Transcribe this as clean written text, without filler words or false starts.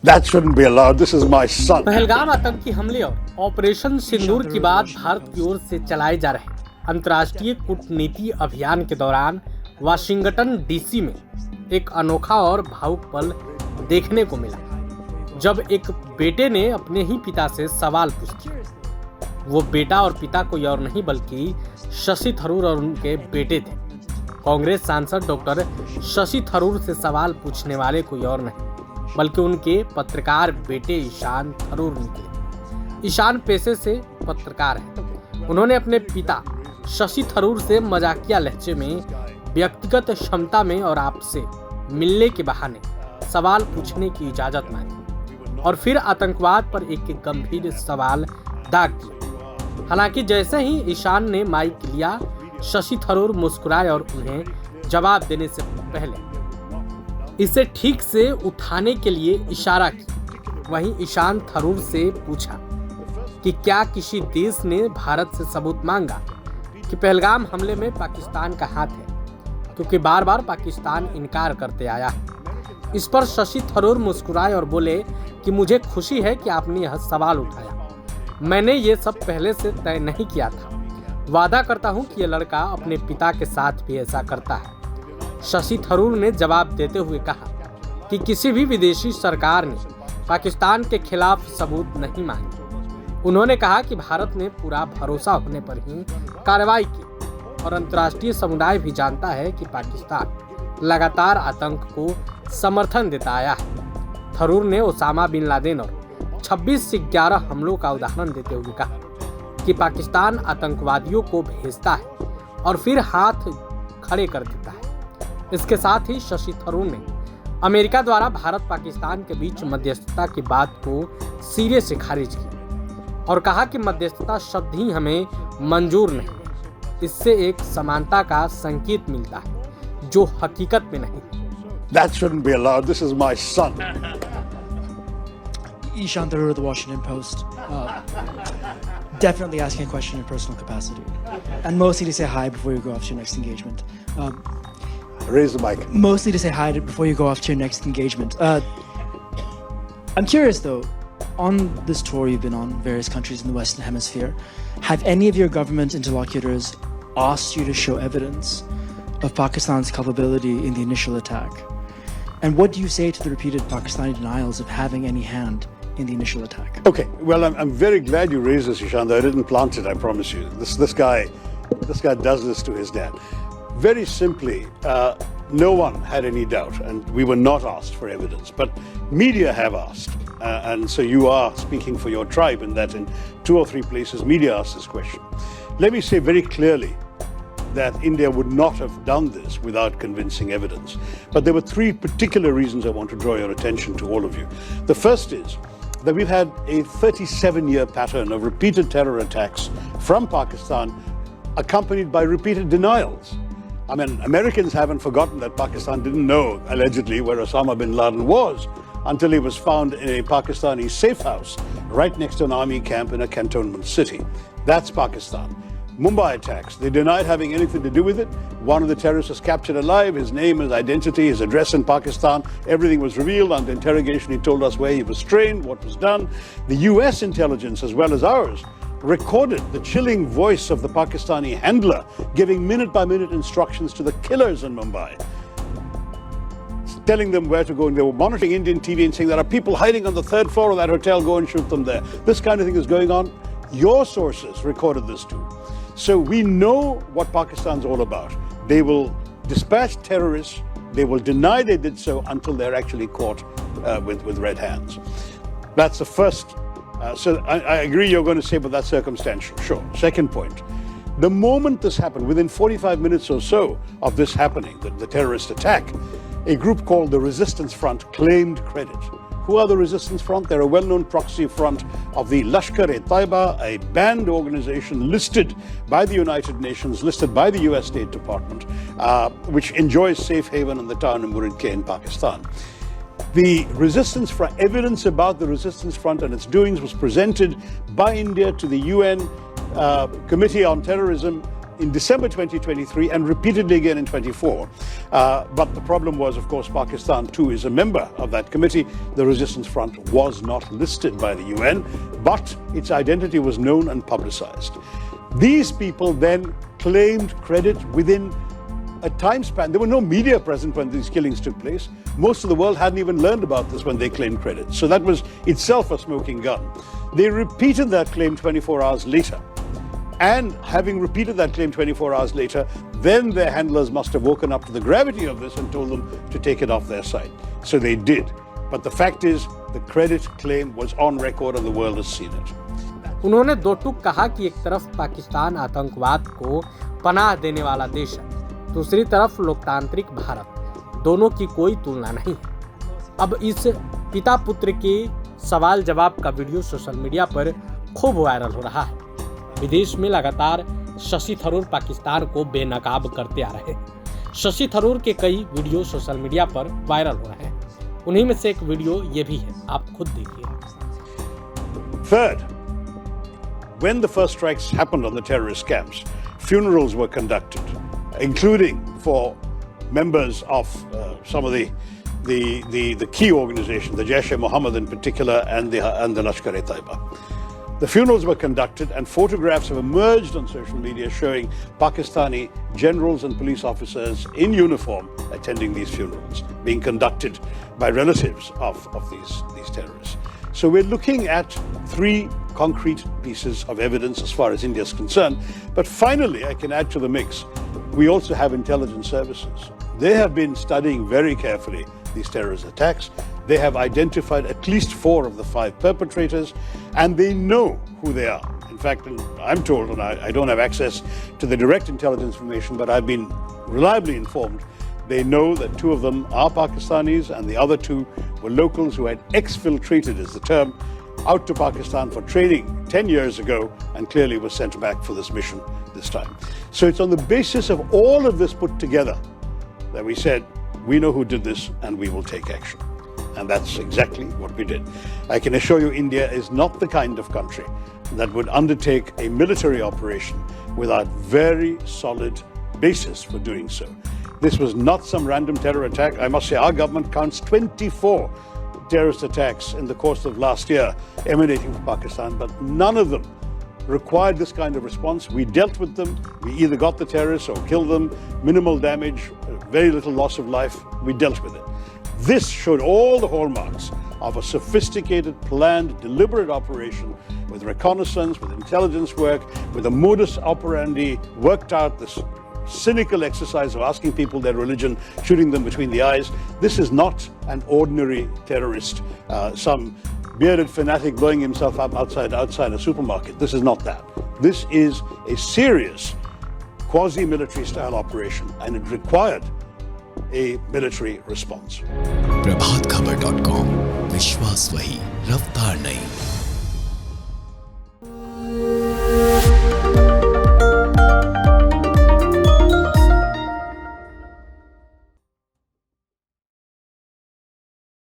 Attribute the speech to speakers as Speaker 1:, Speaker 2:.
Speaker 1: That shouldn't be allowed. This is my son.
Speaker 2: Pahalgam आतंकी हमले और ऑपरेशन सिंदूर के बाद भारत की ओर से चलाए जा रहे अंतर्राष्ट्रीय कूटनीति अभियान के दौरान वाशिंगटन डीसी में एक अनोखा और भावुक पल देखने को मिला, जब एक बेटे ने अपने ही पिता से सवाल पूछ दिया। वो बेटा और पिता कोई और नहीं बल्कि शशि थरूर और उनके बेटे थे। कांग्रेस सांसद डॉक्टर शशि थरूर से सवाल पूछने वाले कोई और नहीं बल्कि उनके पत्रकार बेटे ईशान थरूर निकले। ईशान पेशे से पत्रकार हैं। उन्होंने अपने पिता शशि थरूर से मजाकिया लहजे में, व्यक्तिगत क्षमता में और आपसे मिलने के बहाने सवाल पूछने की इजाजत मांगी और फिर आतंकवाद पर एक गंभीर सवाल दाग दिया। हालांकि जैसे ही ईशान ने माइक लिया, शशि थरूर मुस्कुराए और उन्हें जवाब देने से पहले इसे ठीक से उठाने के लिए इशारा किया। वहीं ईशान थरूर से पूछा कि क्या किसी देश ने भारत से सबूत मांगा कि पहलगाम हमले में पाकिस्तान का हाथ है, क्योंकि बार बार पाकिस्तान इनकार करते आया है। इस पर शशि थरूर मुस्कुराए और बोले कि मुझे खुशी है कि आपने यह सवाल उठाया। मैंने ये सब पहले से तय नहीं किया था। वादा करता हूं कि यह लड़का अपने पिता के साथ भी ऐसा करता है। शशि थरूर ने जवाब देते हुए कहा कि किसी भी विदेशी सरकार ने पाकिस्तान के खिलाफ सबूत नहीं मांगे। उन्होंने कहा कि भारत ने पूरा भरोसा होने पर ही कार्रवाई की और अंतर्राष्ट्रीय समुदाय भी जानता है कि पाकिस्तान लगातार आतंक को समर्थन देता आया है। थरूर ने ओसामा बिन लादेन और 26 से 11 हमलों का उदाहरण देते हुए कहा कि पाकिस्तान आतंकवादियों को भेजता है और फिर हाथ खड़े कर देता है। इसके साथ ही शशि थरूर ने अमेरिका द्वारा भारत पाकिस्तान के बीच मध्यस्थता की बात को सिरे से खारिज किया और कहा कि मध्यस्थता शब्द ही हमें मंजूर नहीं है। इससे एक समानता का संकेत मिलता है जो हकीकत में नहीं।
Speaker 1: That shouldn't be allowed. This is my son.
Speaker 3: Ishaan Tharoor of the Washington Post. Definitely asking a question in personal capacity. And mostly to say hi before you go off to your next engagement.
Speaker 1: Raise the mic.
Speaker 3: Mostly to say hi before you go off to your next engagement. I'm curious though, on this tour you've been on, various countries in the Western Hemisphere, have any of your government interlocutors asked you to show evidence of Pakistan's culpability in the initial attack? And what do you say to the repeated Pakistani denials of having any hand in the initial attack?
Speaker 1: Okay, well, I'm very glad you raised this, Ishaan. I didn't plant it, I promise you. This guy does this to his dad. Very simply, no one had any doubt, and we were not asked for evidence. But media have asked, and so you are speaking for your tribe in that in 2 or 3 places media asked this question. Let me say very clearly that India would not have done this without convincing evidence. But there were 3 particular reasons I want to draw your attention to, all of you. The first is that we've had a 37-year pattern of repeated terror attacks from Pakistan, accompanied by repeated denials. I mean, Americans haven't forgotten that Pakistan didn't know, allegedly, where Osama bin Laden was until he was found in a Pakistani safe house right next to an army camp in a cantonment city. That's Pakistan. Mumbai attacks, they denied having anything to do with it. One of the terrorists was captured alive, his name, his identity, his address in Pakistan, everything was revealed. Under interrogation, he told us where he was trained, what was done. The US intelligence, as well as ours, recorded the chilling voice of the Pakistani handler giving minute-by-minute instructions to the killers in Mumbai, telling them where to go. And they were monitoring Indian TV and saying there are people hiding on the 3rd floor of that hotel, go and shoot them there. This kind of thing is going on. Your sources recorded this too. So we know what Pakistan's all about. They will dispatch terrorists, they will deny they did so until they're actually caught with red hands. That's the first. So I agree you're going to say, but that's circumstantial. Sure. Second point. The moment this happened, within 45 minutes or so of this happening, the terrorist attack, a group called the Resistance Front claimed credit. Who are the Resistance Front? They're a well-known proxy front of the Lashkar-e-Taiba, a banned organization listed by the United Nations, listed by the US State Department, which enjoys safe haven in the town of Murid in Pakistan. The Resistance Front, evidence about the Resistance Front and its doings was presented by India to the UN Committee on Terrorism in December 2023 and repeatedly again in 24. But the problem was, of course, Pakistan too is a member of that committee. The Resistance Front was not listed by the UN, but its identity was known and publicized. These people then claimed credit within a time span. There were no media present when these killings took place. Most of the world hadn't even learned about this when they claimed credit. So that was itself a smoking gun. They repeated that claim 24 hours later. And having repeated that claim 24 hours later, then their handlers must have woken up to the gravity of this and told them to take it off their side. So they did. But the fact is, the credit claim was on record and the world has seen it.
Speaker 2: उन्होंने दो टूक कहा कि एक तरफ पाकिस्तान आतंकवाद को पनाह देने वाला देश है, दूसरी तरफ लोकतांत्रिक भारत, दोनों की कोई तुलना नहीं है। अब इस पिता पुत्र के सवाल जवाब का वीडियो सोशल मीडिया पर खूब वायरल हो रहा है। विदेश में लगातार शशि थरूर पाकिस्तान को बेनकाब करते आ रहे हैं। शशि थरूर के कई वीडियो सोशल मीडिया पर वायरल हो रहे हैं। उन्हीं में से एक वीडियो ये भी है, आप खुद देखिए।
Speaker 1: Third, when the first strikes happened on the terrorist camps, funerals were conducted, including for members of some of the key organizations, the Jaish-e-Mohammed in particular, and the Lashkar-e-Taiba. The funerals were conducted, and photographs have emerged on social media showing Pakistani generals and police officers in uniform attending these funerals, being conducted by relatives of these terrorists. So we're looking at three concrete pieces of evidence as far as India is concerned. But finally, I can add to the mix, we also have intelligence services. They have been studying very carefully these terrorist attacks. They have identified at least 4 of the 5 perpetrators, and they know who they are. In fact, I'm told, and I don't have access to the direct intelligence information, but I've been reliably informed, they know that 2 of them are Pakistanis and the other 2 were locals who had exfiltrated, is the term, out to Pakistan for training 10 years ago and clearly were sent back for this mission this time. So it's on the basis of all of this put together that we said, we know who did this and we will take action. And that's exactly what we did. I can assure you India is not the kind of country that would undertake a military operation without very solid basis for doing so. This was not some random terror attack. I must say our government counts 24 terrorist attacks in the course of last year emanating from Pakistan, but none of them required this kind of response. We dealt with them. We either got the terrorists or killed them, minimal damage, very little loss of life. We dealt with it. This showed all the hallmarks of a sophisticated, planned, deliberate operation with reconnaissance, with intelligence work, with a modus operandi worked out, this cynical exercise of asking people their religion, shooting them between the eyes. This is not an ordinary terrorist, some bearded fanatic blowing himself up outside a supermarket. This is not that. This is a serious quasi-military style operation, and it required a military response.
Speaker 4: प्रभात खबर.com, विश्वास वही, रफ्तार नहीं।